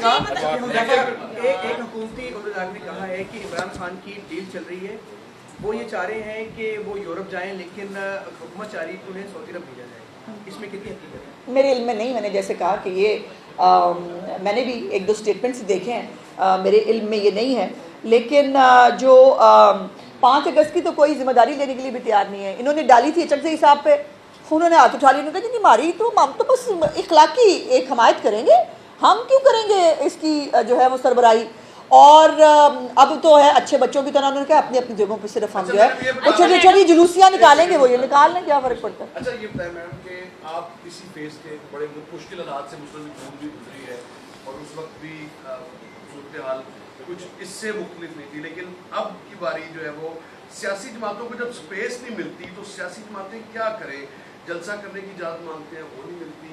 एक हुकूमती उम्मीदवार ने कहा है कि इमरान खान की डील चल रही है, वो ये चाह रहे हैं कि वो यूरोप जाएं, लेकिन हुकूमत चाह रही है कि उन्हें सऊदी अरब भेजा जाए। इसमें कितनी हकीकत है? मेरे इल्म में नहीं। मैंने जैसे कहा कि ये मैंने भी एक दो स्टेटमेंट्स देखे हैं, मेरे इल्म में ये नहीं है। लेकिन जो 5 अगस्त की तो कोई जिम्मेदारी लेने के लिए भी तैयार नहीं है। इन्होंने डाली थी चकजई साहब पे, उन्होंने हाथ उठा लिया, उन्होंने कहा कि हमारी तो हम तो बस इखलाकी एक हमायत करेंगे, हम क्यों करेंगे इसकी जो है वो सरबराही। और अब तो है अच्छे बच्चों की तरह उन्होंने कहा अपनी अपनी जगहों पे सिर्फ हम जो है वो छोटी छोटी जुलूसियाँ निकालेंगे, वो ये निकाल लें, क्या फ़र्क पड़ता है। अच्छा ये बताएं मैडम कि आप किसी फेज के बड़े मुश्किल हालात से मुस्लिम लीग भी गुजरी है और उस वक्त भी सूरत हाल कुछ इससे मुख्तलिफ नहीं थी, लेकिन अब की बारी जो है वो सियासी जमातों को जब स्पेस नहीं मिलती तो सियासी जमातें क्या करें? जलसा करने की इजाज़त मांगते हैं, वो नहीं मिलती।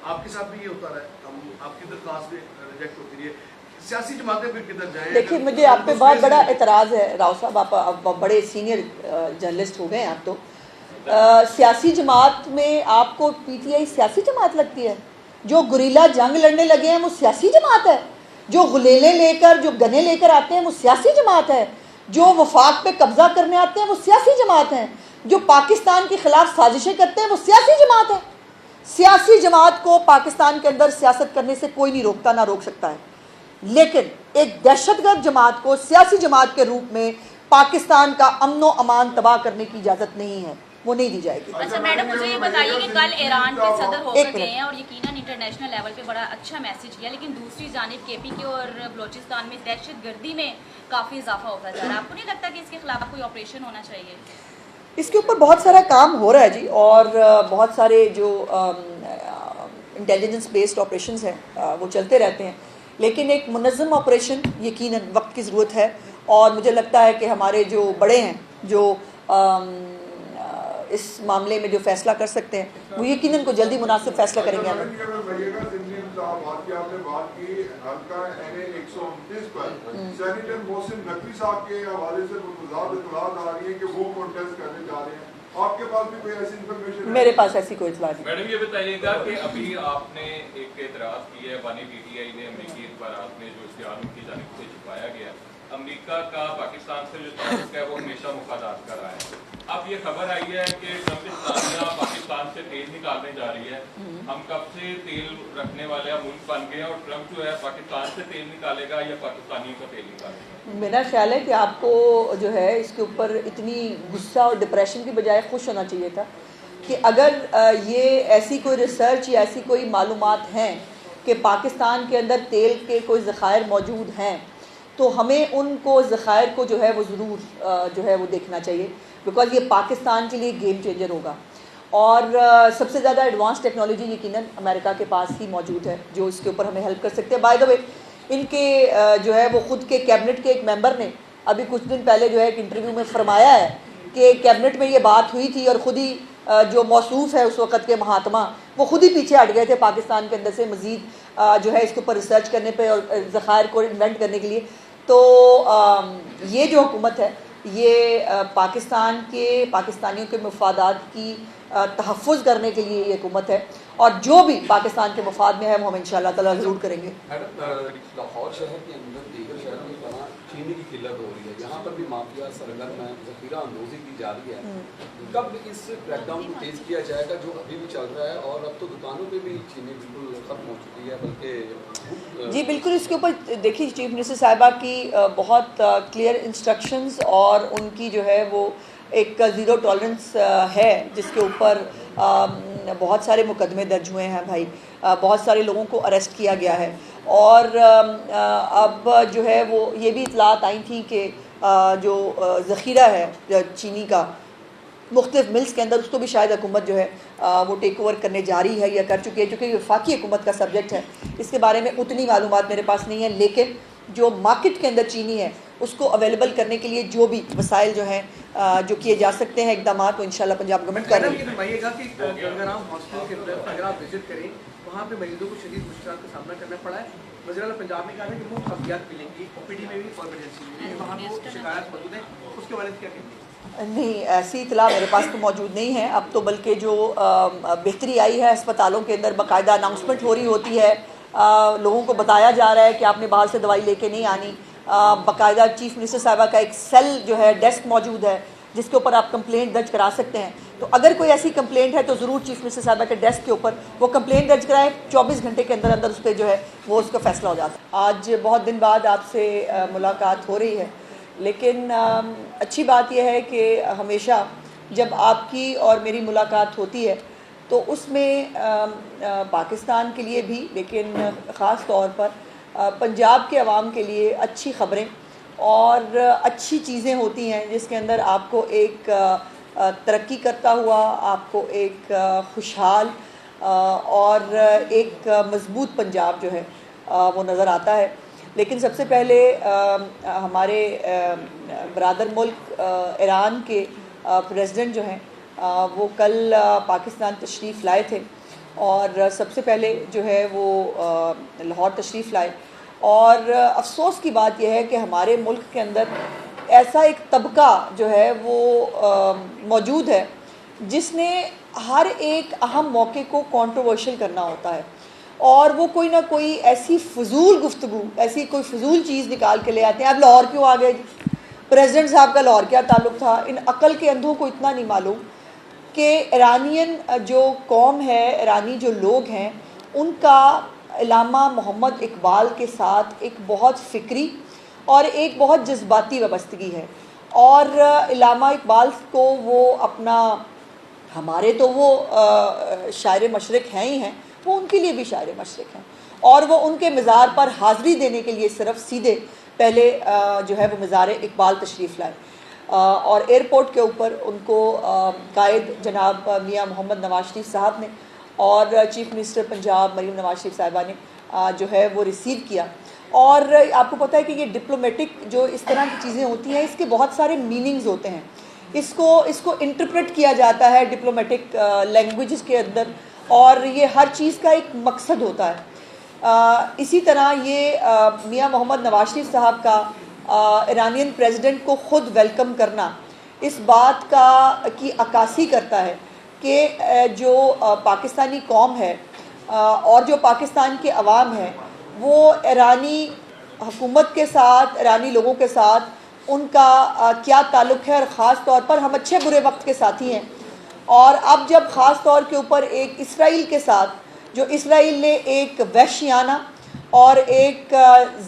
आपके साथ भी ये होता रहा है, हम आपकी दरख्वास्त भी रिजेक्ट होती रही है, सियासी जमातें फिर किधर जाएं? देखिए मुझे आप पे बहुत बड़ा एतराज़ है राव साहब, आप बड़े सीनियर जर्नलिस्ट हो गए हैं आप तो। सियासी जमात में आपको पीटीआई सियासी जमात लगती है? जो गुरीला जंग लड़ने लगे हैं वो सियासी जमात है? जो गुलेले लेकर जो गने लेकर आते हैं वो सियासी जमात है? जो वफाक पे कब्जा करने आते हैं वो सियासी जमात हैं? जो पाकिस्तान के खिलाफ साजिशें करते हैं वो सियासी जमात है? सियासी जमात को पाकिस्तान के अंदर सियासत करने से कोई नहीं रोकता, ना रोक सकता है, लेकिन एक दहशतगर्द जमात को सियासी जमात के रूप में पाकिस्तान का अमनो अमान तबाह करने की इजाज़त नहीं है, वो नहीं दी जाएगी। अच्छा मैडम मुझे ये बताइए कि कल ईरान के सदर होकर गए हैं और यकीनन इंटरनेशनल लेवल पे बड़ा अच्छा मैसेज किया, लेकिन दूसरी जानिब केपीके और बलोचिस्तान में दहशतगर्दी में काफ़ी इजाफा होता जा रहा है। आपको नहीं लगता कि इसके खिलाफ कोई ऑपरेशन होना चाहिए? इसके ऊपर बहुत सारा काम हो रहा है जी, और बहुत सारे जो इंटेलिजेंस बेस्ड ऑपरेशंस हैं वो चलते रहते हैं, लेकिन एक मुनज़्ज़म ऑपरेशन यकीनन वक्त की ज़रूरत है। और मुझे लगता है कि हमारे जो बड़े हैं जो इस मामले में जो फैसला कर सकते हैं वो यकीनन को जल्दी मुनासिब फैसला करेंगे। आपके पास भी कोई ऐसी इंफॉर्मेशन? मेरे पास ऐसी कोई इत्तला नहीं। मैडम ये बताइएगा कि अभी आपने एक एतराज़ की है, बानी पीटीआई ने अमेरिकी अखबारात में जो इश्तिहार उनकी जानिब से छुपाया गया, अमेरिका का पाकिस्तान से जो ताल्लुक है वो हमेशा मुफादात का रहा है। अब ये खबर आई है कि ट्रम्प पाकिस्तान से तेल निकालने जा रही है, हम कब से तेल रखने वाले मुल्क बन गए और ट्रम्प जो है पाकिस्तान से तेल निकालेगा या पाकिस्तानियों का तेल निकालेगा? मेरा ख्याल है कि आपको जो है इसके ऊपर इतनी गुस्सा और डिप्रेशन की बजाय खुश होना चाहिए था कि अगर ये ऐसी कोई रिसर्च या ऐसी कोई मालूमात हैं कि पाकिस्तान के अंदर तेल के कोई ज़खायर मौजूद हैं, तो हमें उनको ज़खायर को जो है वो ज़रूर जो है वो देखना चाहिए, बिकॉज़ ये पाकिस्तान के लिए गेम चेंजर होगा। और सबसे ज़्यादा एडवांस टेक्नोलॉजी यकीनन अमेरिका के पास ही मौजूद है जो इसके ऊपर हमें हेल्प कर सकते हैं। बाय द वे इनके जो है वो ख़ुद के कैबिनेट के एक मेंबर ने अभी कुछ दिन पहले जो है एक इंटरव्यू में फरमाया है कि कैबिनेट में ये बात हुई थी और ख़ुद ही जो मौसूफ है उस वक़्त के महात्मा वो खुद ही पीछे हट गए थे पाकिस्तान के अंदर से मज़ीद जो है इसके ऊपर रिसर्च करने पे और ज़खायर को इन्वेंट करने के लिए। तो ये जो हुकूमत है ये पाकिस्तान के पाकिस्तानियों के मफादात की तहफ़्फ़ुज़ करने के लिए ये हुकूमत है, और जो भी पाकिस्तान के मफाद में है वो हम इंशाअल्लाह ताला ज़रूर करेंगे। लाहौर शहर के अंदर दीगर शहरों की तरह चीनी की किल्लत हो रही है, यहाँ पर भी माफिया सरगर्म है, ज़ख़ीरा अंदोज़ी की जा रही है। कब इस क्रैकडाउन को तेज़ किया जाएगा जो अभी भी चल रहा है? और अब तो दुकानों पे भी चीनी बिल्कुल ख़त्म हो चुकी है, बल्कि जी बिल्कुल इसके ऊपर देखिए चीफ मिनिस्टर साहिबा की बहुत क्लियर इंस्ट्रक्शंस और उनकी जो है वो एक ज़ीरो टॉलरेंस है जिसके ऊपर बहुत सारे मुकदमे दर्ज हुए हैं भाई, बहुत सारे लोगों को अरेस्ट किया गया है। और अब जो है वो ये भी इतलात आई थी कि जो ज़ख़ीरा है चीनी का मुख्तलिफ मिल्स के अंदर उसको भी शायद हुकूमत जो है वो टेक ओवर करने जा रही है या कर चुकी है, क्योंकि वफाकी हुकूमत का सब्जेक्ट है, इसके बारे में उतनी मालूमात मेरे पास नहीं है। लेकिन जो मार्केट के अंदर चीनी है उसको अवेलेबल करने के लिए जो भी वसाइल जो हैं जो किए जा सकते हैं इकदाम वो इंशाल्लाह पंजाब गवर्नमेंट कर रही है। बताइएगा कि गंगाराम हॉस्पिटल के अंदर अगर आप विजिट करें वहाँ पे मरीजों को शदीद मुश्किल का सामना करना पड़ा है। वज़ीर आला पंजाब ने कहा है कि मुफ्त अहतियात मिलेंगी ओपीडी में भी और इमरजेंसी में, वहाँ को शिकायत मौजूद है, उसके बारे में क्या कहेंगे? नहीं, ऐसी इतला मेरे पास तो मौजूद नहीं है। अब तो बल्कि जो बेहतरी आई है अस्पतालों के अंदर बाकायदा अनाउंसमेंट हो रही होती है लोगों को बताया जा रहा है कि आपने बाहर से दवाई लेके नहीं आनी। बाकायदा चीफ मिनिस्टर साहिबा का एक सेल जो है डेस्क मौजूद है जिसके ऊपर आप कंप्लेंट दर्ज करा सकते हैं। तो अगर कोई ऐसी कंप्लेंट है तो ज़रूर चीफ मिनिस्टर साहिबा के डेस्क के ऊपर वो कंप्लेंट दर्ज कराएं, 24 घंटे के अंदर अंदर उस पर जो है वो उसका फैसला हो जाता है। आज बहुत दिन बाद आपसे मुलाकात हो रही है, लेकिन अच्छी बात यह है कि हमेशा जब आपकी और मेरी मुलाकात होती है तो उसमें पाकिस्तान के लिए भी, लेकिन ख़ास तौर पर पंजाब के अवाम के लिए अच्छी ख़बरें और अच्छी चीज़ें होती हैं जिसके अंदर आपको एक तरक्की करता हुआ, आपको एक खुशहाल और एक मज़बूत पंजाब जो है वो नज़र आता है। लेकिन सबसे पहले हमारे बरादर मुल्क ईरान के प्रेसिडेंट जो हैं वो कल पाकिस्तान तशरीफ़ लाए थे और सबसे पहले जो है वो लाहौर तशरीफ़ लाए। और अफसोस की बात यह है कि हमारे मुल्क के अंदर ऐसा एक तबका जो है वो मौजूद है जिसने हर एक अहम मौके को कंट्रोवर्शियल करना होता है और वो कोई ना कोई ऐसी फजूल गुफ्तगू, ऐसी कोई फजूल चीज़ निकाल के ले आते हैं। अब लाहौर क्यों आ गए? प्रेसिडेंट साहब का लाहौर क्या ताल्लुक़ था? इन अकल के अंधों को इतना नहीं मालूम कि ईरानियन जो कौम है, ईरानी जो लोग हैं, उनका अल्लामा मोहम्मद इकबाल के साथ एक बहुत फ़िक्री और एक बहुत जज्बाती वाबस्तगी है। और अल्लामा इकबाल को वो अपना, हमारे तो वो शायर मशरिक़ हैं ही हैं, वो उनके लिए भी शायर मशरिक़ हैं और वो उनके मज़ार पर हाज़री देने के लिए सिर्फ सीधे पहले जो है वो मज़ार इकबाल तशरीफ़ लाए और एयरपोर्ट के ऊपर उनको कायद जनाब मियाँ मोहम्मद नवाज शरीफ साहब ने और चीफ मिनिस्टर पंजाब मरीम नवाज शरीफ साहिबा ने जो है वो रिसीव किया। और आपको पता है कि ये डिप्लोमेटिक जो इस तरह की चीज़ें होती हैं इसके बहुत सारे मीनिंग्स होते हैं, इसको इंटरप्रेट किया जाता है डिप्लोमेटिक लैंग्वेजेस के अंदर और ये हर चीज़ का एक मकसद होता है। इसी तरह ये मियाँ मोहम्मद नवाज शरीफ साहब का ईरानियन प्रेसिडेंट को ख़ुद वेलकम करना इस बात की अक्कासी करता है कि जो पाकिस्तानी कौम है और जो पाकिस्तान के अवाम है वो ईरानी हुकूमत के साथ, ईरानी लोगों के साथ उनका क्या ताल्लुक़ है और ख़ास तौर पर हम अच्छे बुरे वक्त के साथी हैं। और अब जब ख़ास तौर के ऊपर एक इसराइल के साथ, जो इसराइल ने एक वहशियाना और एक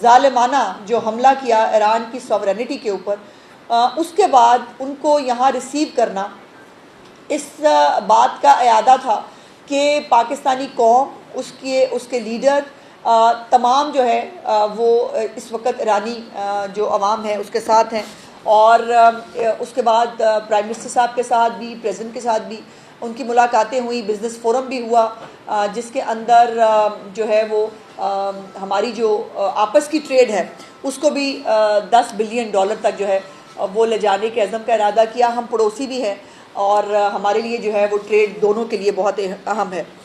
ज़ालिमाना जो हमला किया ईरान की सॉवरेनिटी के ऊपर, उसके बाद उनको यहाँ रिसीव करना इस बात का अयादा था कि पाकिस्तानी कौम, उसके लीडर, तमाम जो है वो इस वक्त ईरानी जो अवाम है उसके साथ हैं। और उसके बाद प्राइम मिनिस्टर साहब के साथ भी, प्रेसिडेंट के साथ भी उनकी मुलाकातें हुई, बिज़नेस फोरम भी हुआ जिसके अंदर जो है वो हमारी जो आपस की ट्रेड है उसको भी $10 बिलियन तक जो है वो ले जाने के अज़म का इरादा किया। हम पड़ोसी भी हैं और हमारे लिए जो है वो ट्रेड दोनों के लिए बहुत अहम है।